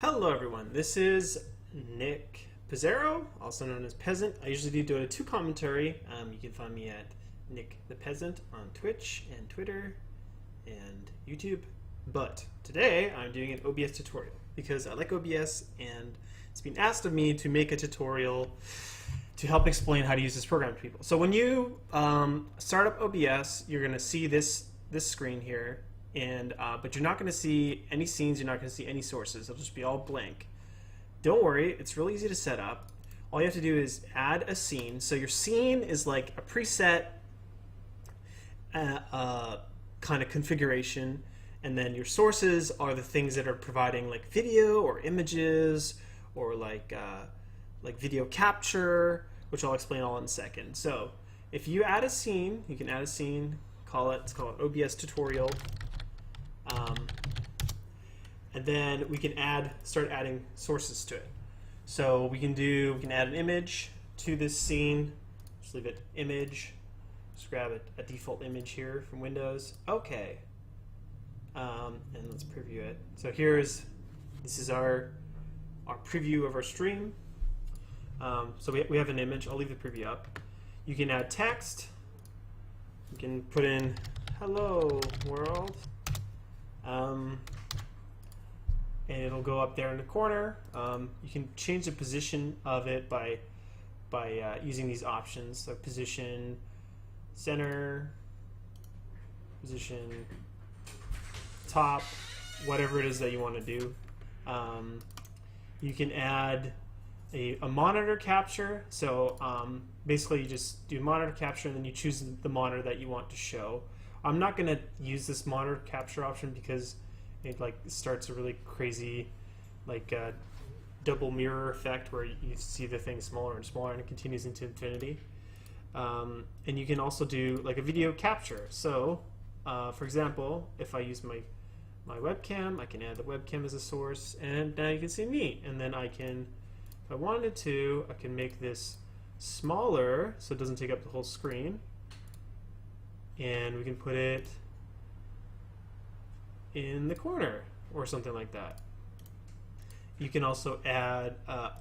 Hello everyone, this is Nick Pizzaro, also known as Peasant. I usually do Dota 2 commentary. You can find me at Nick the Peasant on Twitch and Twitter and YouTube. But today I'm doing an OBS tutorial because I like OBS and it's been asked of me to make a tutorial to help explain how to use this program to people. So when you start up OBS, you're going to see this screen here. But you're not going to see any scenes, you're not going to see any sources. It'll just be all blank. Don't worry, it's really easy to set up. All you have to do is add a scene. So your scene is like a preset kind of configuration, and then your sources are the things that are providing like video or images or like video capture, which I'll explain all in a second. So if you add a scene, you can add a scene, let's call it OBS tutorial. And then we can start adding sources to it. So we can add an image to this scene. Just leave it image. Just grab a default image here from Windows. Okay. And let's preview it. So this is our preview of our stream. So we have an image. I'll leave the preview up. You can add text. You can put in "Hello world." And it'll go up there in the corner. You can change the position of it by using these options. So position center, position top, whatever it is that you want to do. You can add a monitor capture. So basically you just do monitor capture and then you choose the monitor that you want to show. I'm not going to use this monitor capture option because it starts a really crazy double mirror effect where you see the thing smaller and smaller and it continues into infinity. And you can also do like a video capture. So for example, if I use my webcam, I can add the webcam as a source, and now you can see me. And then I can, if I wanted to, I can make this smaller so it doesn't take up the whole screen. And we can put it in the corner or something like that. You can also add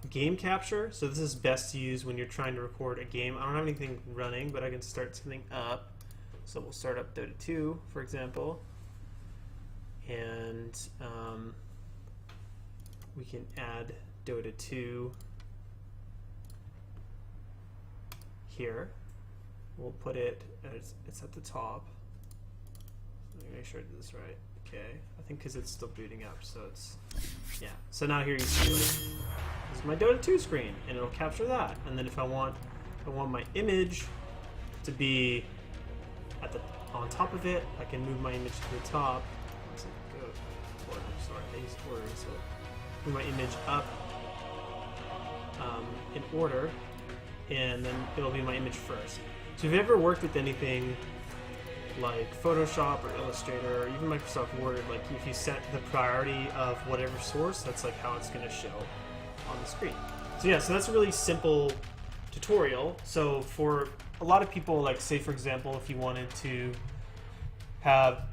game capture. So this is best to use when you're trying to record a game. I don't have anything running, but I can start something up. So we'll start up Dota 2, for example. And we can add Dota 2 here. We'll put it, it's at the top. Let me make sure I did this right. Okay, I think because it's still booting up, so it's, yeah. So now here you see, this is my Dota 2 screen, and it'll capture that. And then if I want my image to be on top of it, I can move my image to the top. Let's go order, sorry, I used order, so move my image up in order, and then it'll be my image first. So if you've ever worked with anything like Photoshop or Illustrator or even Microsoft Word, like if you set the priority of whatever source, that's like how it's going to show on the screen. So yeah, so that's a really simple tutorial. So for a lot of people, like say for example, if you wanted to have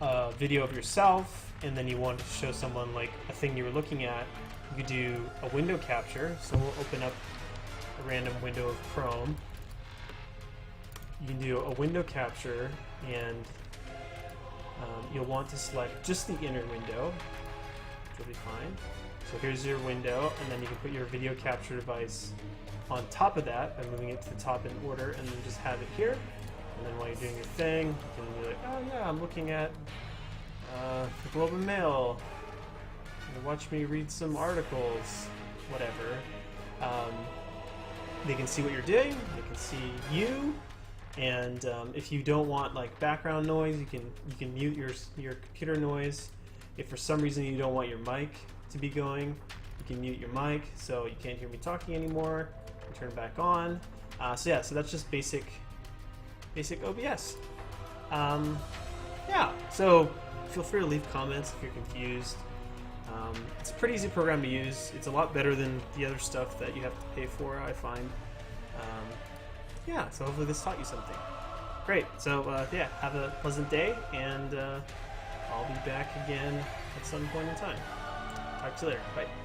a video of yourself and then you wanted to show someone like a thing you were looking at, you could do a window capture. So we'll open up a random window of Chrome. You can do a window capture, and you'll want to select just the inner window, which will be fine. So here's your window, and then you can put your video capture device on top of that by moving it to the top in order, and then just have it here. And then while you're doing your thing, you can be like, oh yeah, I'm looking at the Globe and Mail. Watch me read some articles, whatever. They can see what you're doing, they can see you. And if you don't want like background noise, you can mute your computer noise. If for some reason you don't want your mic to be going, you can mute your mic so you can't hear me talking anymore. You turn it back on. So yeah, so that's just basic OBS. Yeah, so feel free to leave comments if you're confused. It's a pretty easy program to use. It's a lot better than the other stuff that you have to pay for, I find. Yeah, so hopefully this taught you something. Great, so yeah, have a pleasant day, and I'll be back again at some point in time. Talk to you later. Bye.